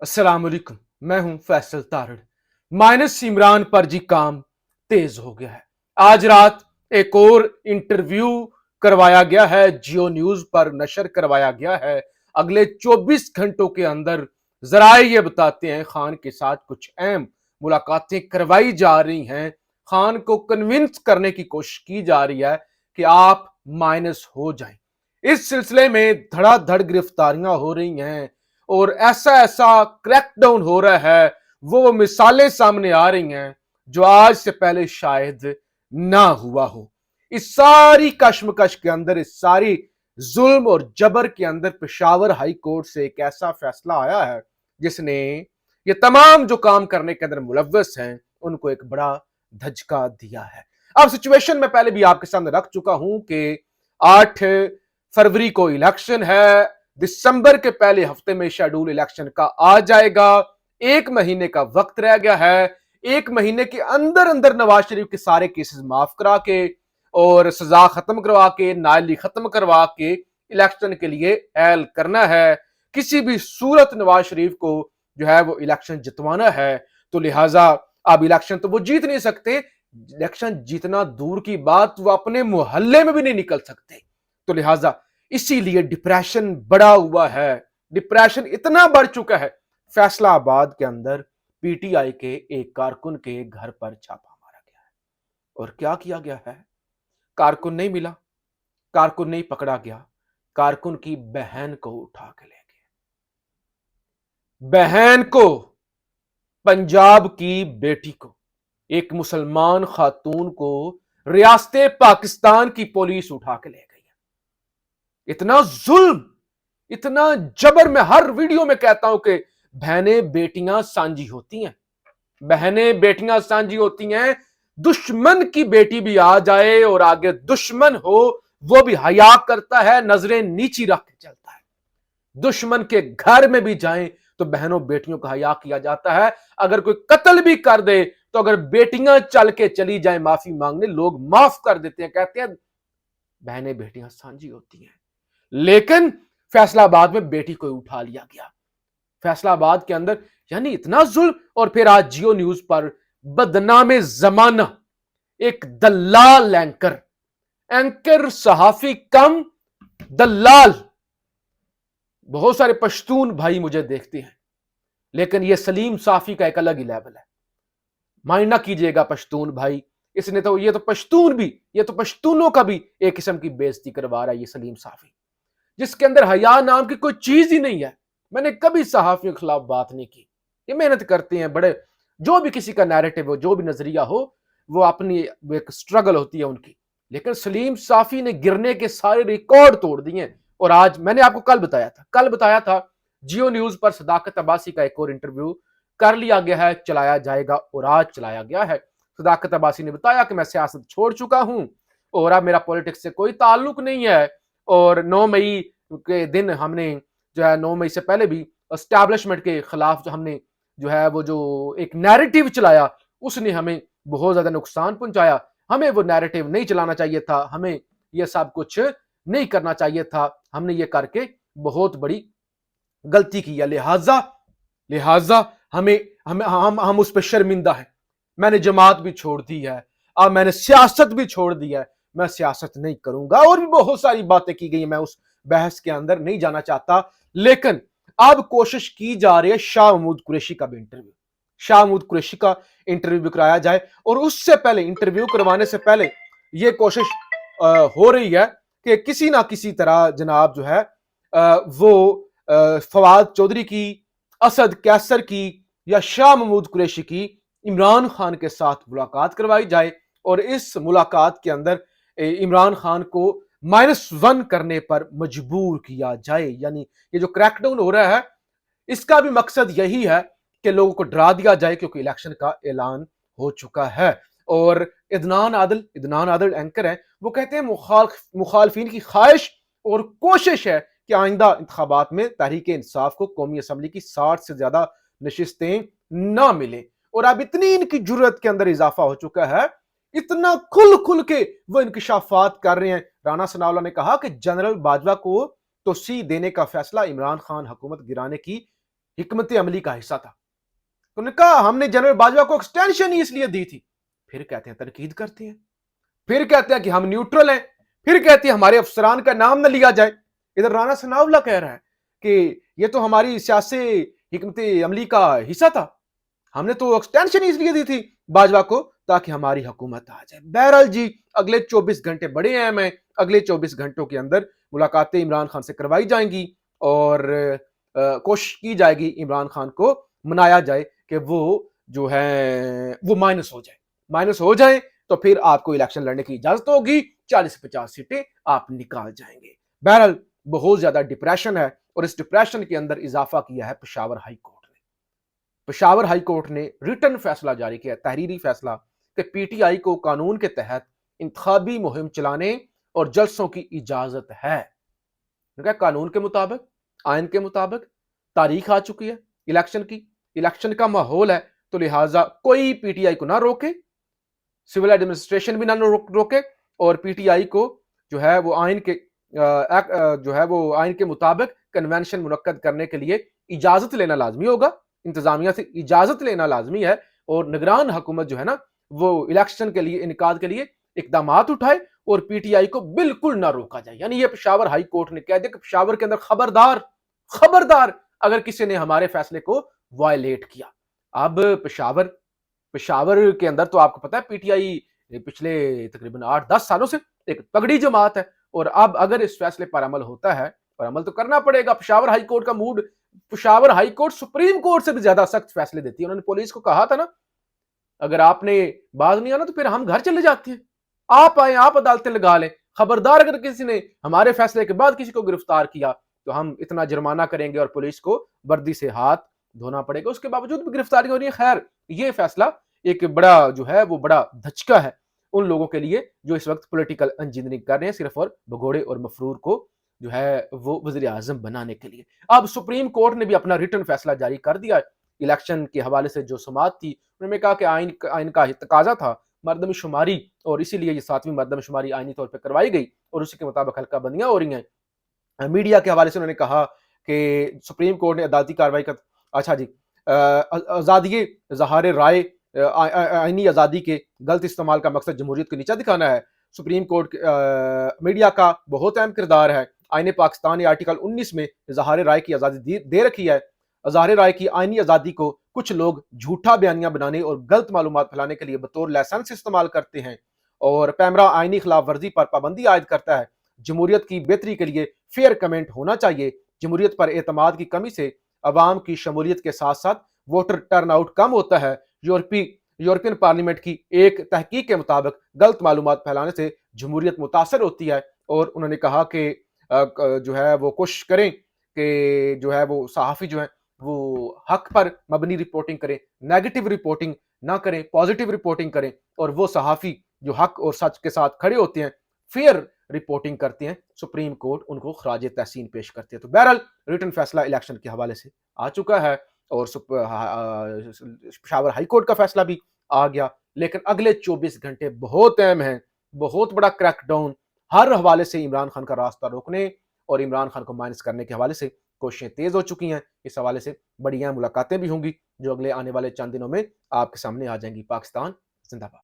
अस्सलाम वालेकुम। मैं हूं फैसल तारड़। माइनस इमरान पर जी काम तेज हो गया है। आज रात एक और इंटरव्यू करवाया गया है, जियो न्यूज पर नशर करवाया गया है। अगले 24 घंटों के अंदर जराए ये बताते हैं खान के साथ कुछ अहम मुलाकातें करवाई जा रही हैं। खान को कन्विंस करने की कोशिश की जा रही है कि आप माइनस हो जाएं। इस सिलसिले में धड़ाधड़ गिरफ्तारियां हो रही हैं और ऐसा ऐसा क्रैकडाउन हो रहा है, वो मिसालें सामने आ रही हैं जो आज से पहले शायद ना हुआ हो। इस सारी कश्मकश के अंदर, इस सारी जुल्म और जबर के अंदर पेशावर हाई कोर्ट से एक ऐसा फैसला आया है जिसने ये तमाम जो काम करने के अंदर मुलव्वस हैं उनको एक बड़ा धचका दिया है। अब सिचुएशन में पहले भी आपके सामने रख चुका हूं कि 8 फरवरी को इलेक्शन है। दिसंबर के पहले हफ्ते में शेड्यूल इलेक्शन का आ जाएगा। 1 महीने का वक्त रह गया है। 1 महीने के अंदर अंदर नवाज शरीफ के सारे केसेस माफ करा के और सजा खत्म करवा के, नाअहली खत्म करवा के इलेक्शन के लिए ऐल करना है। किसी भी सूरत नवाज शरीफ को जो है वो इलेक्शन जितवाना है। तो लिहाजा अब इलेक्शन तो वो जीत नहीं सकते, इलेक्शन जीतना दूर की बात, वो अपने मोहल्ले में भी नहीं निकल सकते। तो लिहाजा इसीलिए डिप्रेशन बढ़ा हुआ है। डिप्रेशन इतना बढ़ चुका है, फैसलाबाद के अंदर पीटीआई के एक कारकुन के घर पर छापा मारा गया है। और क्या किया गया है? कारकुन नहीं मिला, कारकुन नहीं पकड़ा गया, कारकुन की बहन को उठा के ले गए। बहन को, पंजाब की बेटी को, एक मुसलमान खातून को रियासत पाकिस्तान की पुलिस उठा के ले गई है। इतना जुल्म, इतना जबर। मैं हर वीडियो में कहता हूं कि बहनें बेटियां सांझी होती हैं, बहनें बेटियां सांझी होती हैं। दुश्मन की बेटी भी आ जाए और आगे दुश्मन हो, वो भी हया करता है, नजरें नीची रख के चलता है। दुश्मन के घर में भी जाएं तो बहनों बेटियों का हया किया जाता है। अगर कोई कत्ल भी कर दे तो अगर बेटियां चल के चली जाए माफी मांगने, लोग माफ कर देते हैं, कहते हैं बहनें बेटियां सांझी होती हैं। लेकिन फैसलाबाद में बेटी को उठा लिया गया। फैसलाबाद के अंदर यानी इतना जुल्म। और फिर आज जियो न्यूज पर बदनामे जमाना एक दलाल एंकर, एंकर सहाफी कम दलाल। बहुत सारे पश्तून भाई मुझे देखते हैं, लेकिन यह सलीम साफी का एक अलग ही लेवल है। माइंड ना कीजिएगा पश्तून भाई, इसने तो, ये तो पश्तून भी, ये तो पश्तूनों का भी एक किस्म की बेइज्जती करवा रहा है ये सलीम साफी, जिसके अंदर हया नाम की कोई चीज ही नहीं है। मैंने कभी सहाफियों के खिलाफ बात नहीं की। ये मेहनत करते हैं बड़े, जो भी किसी का नैरेटिव हो, जो भी नजरिया हो, वो अपनी एक स्ट्रगल होती है उनकी। लेकिन सलीम साफी ने गिरने के सारे रिकॉर्ड तोड़ दिए। और आज मैंने आपको कल बताया था जियो न्यूज पर सदाकत अब्बासी का एक और इंटरव्यू कर लिया गया है, चलाया जाएगा और आज चलाया गया है। सदाकत अब्बासी ने बताया कि मैं सियासत छोड़ चुका हूं और अब मेरा पॉलिटिक्स से कोई ताल्लुक नहीं है। और 9 मई के दिन हमने जो है, 9 मई से पहले भी एस्टैब्लिशमेंट के खिलाफ जो हमने जो है वो जो एक नैरेटिव चलाया, उसने हमें बहुत ज्यादा नुकसान पहुंचाया। हमें वो नैरेटिव नहीं चलाना चाहिए था, हमें ये सब कुछ नहीं करना चाहिए था, हमने ये करके बहुत बड़ी गलती की है। लिहाजा लिहाजा हमें हमें हम उस पर शर्मिंदा है। मैंने जमात भी छोड़ दी है, अब मैंने सियासत भी छोड़ दी है, मैं सियासत नहीं करूंगा। और भी बहुत सारी बातें की गई, मैं उस बहस के अंदर नहीं जाना चाहता। लेकिन अब कोशिश की जा रही है शाह महमूद कुरैशी का भी इंटरव्यू, शाह महमूद कुरैशी का इंटरव्यू भी कराया जाए। और उससे पहले, इंटरव्यू करवाने से पहले यह कोशिश हो रही है कि किसी ना किसी तरह जनाब जो है वो फवाद चौधरी की, असद कैसर की या शाह महमूद कुरैशी की इमरान खान के साथ मुलाकात करवाई जाए और इस मुलाकात के अंदर इमरान खान को -1 करने पर मजबूर किया जाए। यानी ये जो क्रैकडाउन हो रहा है, इसका भी मकसद यही है कि लोगों को डरा दिया जाए, क्योंकि इलेक्शन का ऐलान हो चुका है। और इदनान आदिल एंकर है, वो कहते हैं मुखालफिन की ख्वाहिश और कोशिश है कि आइंदा इंतखाबात में तहरीक इंसाफ को कौमी असम्बली की 60 से ज्यादा नशिस्तें ना मिले। और अब इतनी इनकी जुर्रत के अंदर इजाफा हो चुका है, इतना खुल खुल के वो इंकशाफात कर रहे हैं। राना सनाउल्लाह ने कहा कि जनरल बाजवा को तोसी देने का फैसला इमरान खान हुकूमत गिराने की हिकमत अमली का हिस्सा था। तो उन्होंने कहा हमने जनरल बाजवा को एक्सटेंशन ही इसलिए दी थी। फिर कहते हैं तनकीद करते हैं, फिर कहते हैं कि हम न्यूट्रल हैं, फिर कहते हैं हमारे अफसरान का नाम न लिया जाए। इधर राना सनाउल्लाह कह रहा है कि ये तो हमारी सियासी हिकमत अमली का हिस्सा था, हमने तो एक्सटेंशन ही इसलिए दी थी बाजवा को ताकि हमारी हुकूमत आ जाए। बहरहाल जी, अगले 24 घंटे बड़े अहम हैं। अगले 24 घंटों के अंदर मुलाकातें इमरान खान से करवाई जाएंगी और कोशिश की जाएगी इमरान खान को मनाया जाए कि वो जो है वो माइनस हो जाए तो फिर आपको इलेक्शन लड़ने की इजाजत होगी, 40 से 50 सीटें आप निकाल जाएंगे। बहरहाल बहुत ज्यादा डिप्रेशन है और इस डिप्रेशन के अंदर इजाफा किया है पेशावर हाई कोर्ट ने। पेशावर हाई कोर्ट ने रिटन फैसला जारी किया, तहरीरी फैसला, कि पीटीआई को कानून के तहत इंतखाबी मुहिम चलाने और जलसों की इजाजत है। कानून के मुताबिक, आइन के मुताबिक तारीख आ चुकी है इलेक्शन की, इलेक्शन का माहौल है, तो लिहाजा कोई पीटीआई को ना रोके, सिविल एडमिनिस्ट्रेशन भी ना रोके और पीटीआई को जो है वो आइन के जो है वो आइन के मुताबिक कन्वेंशन मुनक्कद करने के लिए इजाजत लेना लाजमी होगा, इंतजामिया से इजाजत लेना लाजमी है और निगरान हुकूमत जो है ना वो इलेक्शन के लिए इनकाद के लिए इकदाम उठाए और पीटीआई को बिल्कुल ना रोका जाए। यानी ये पेशावर हाई कोर्ट ने कह दिया कि पेशावर के अंदर खबरदार अगर किसी ने हमारे फैसले को वायलेट किया। अब पेशावर के अंदर तो आपको पता है पीटीआई पिछले तकरीबन 8-10 सालों से एक तगड़ी जमात है और अब अगर इस फैसले पर अमल होता है, और अमल तो करना पड़ेगा, पेशावर हाई कोर्ट का mood, Peshawar high court supreme court से भी ज्यादा सख्त फैसले देती है। उन्होंने पुलिस को कहा था ना, अगर आपने बाज नहीं आना तो फिर हम घर चले जाते हैं, आप आए, आप अदालतें लगा लें, खबरदार अगर किसी ने हमारे फैसले के बाद किसी को गिरफ्तार किया तो हम इतना जुर्माना करेंगे और पुलिस को वर्दी से हाथ धोना पड़ेगा। उसके बावजूद भी गिरफ्तारी हो रही है। खैर, ये फैसला एक बड़ा जो है वो बड़ा धचका है उन लोगों के लिए जो इस वक्त पॉलिटिकल इंजीनियरिंग कर रहे हैं सिर्फ और भगोड़े और मफरूर को जो है वो वजीर आजम बनाने के लिए। अब सुप्रीम कोर्ट ने भी अपना रिटर्न फैसला जारी कर दिया। इलेक्शन के हवाले से जो समात थी उन्होंने कहा कि आइन का तकाजा था मर्दमशुमारी और इसीलिए ये 7वीं मर्दमशुमारी आइनी तौर पर करवाई गई और उसी के मुताबिक हल्का बंदियां हो रही हैं। मीडिया के हवाले से उन्होंने कहा कि सुप्रीम कोर्ट ने अदालती कार्रवाई का अच्छा जी आज़ादी ज़हार राय आइनी आज़ादी के गलत इस्तेमाल का मकसद जमहूरियत को नीचा दिखाना है। सुप्रीम कोर्ट मीडिया का बहुत अहम किरदार है। आईने पाकिस्तान ने आर्टिकल 19 में ज़हार राय की आज़ादी दे रखी है। ज़ाहिर राय की आइनी आज़ादी को कुछ लोग झूठा बयानियां बनाने और गलत मालूमात फैलाने के लिए बतौर लाइसेंस इस्तेमाल करते हैं और पैमरा आइनी खिलाफ वर्जी पर पाबंदी आयद करता है। जमहूरियत की बेहतरी के लिए फेयर कमेंट होना चाहिए। जमहूरियत पर एतमाद की कमी से अवाम की शमूलियत के साथ साथ वोटर टर्न आउट कम होता है। यूरोपियन पार्लियामेंट की एक तहकीक के मुताबिक गलत मालूमात फैलाने से जमहूरियत मुतासर होती है और उन्होंने कहा कि जो है वो कोशिश करें कि जो है वो सहाफ़ी जो है वो हक पर मबनी रिपोर्टिंग करें, नेगेटिव रिपोर्टिंग ना करें, पॉजिटिव रिपोर्टिंग करें और वो सहाफ़ी जो हक और सच के साथ खड़े होते हैं, फेयर रिपोर्टिंग करते हैं, सुप्रीम कोर्ट उनको खराज तहसीन पेश करती है। तो बहरहाल रिटन फैसला इलेक्शन के हवाले से आ चुका है और पेशावर हाई कोर्ट का फैसला भी आ गया, लेकिन अगले 24 घंटे बहुत अहम हैं, बहुत बड़ा क्रैकडाउन हर हवाले से इमरान खान का रास्ता रोकने और इमरान खान को माइनस करने के हवाले से कोशिशें तेज हो चुकी हैं। इस हवाले से बड़ी अहम मुलाकातें भी होंगी जो अगले आने वाले चंद दिनों में आपके सामने आ जाएंगी। पाकिस्तान जिंदाबाद।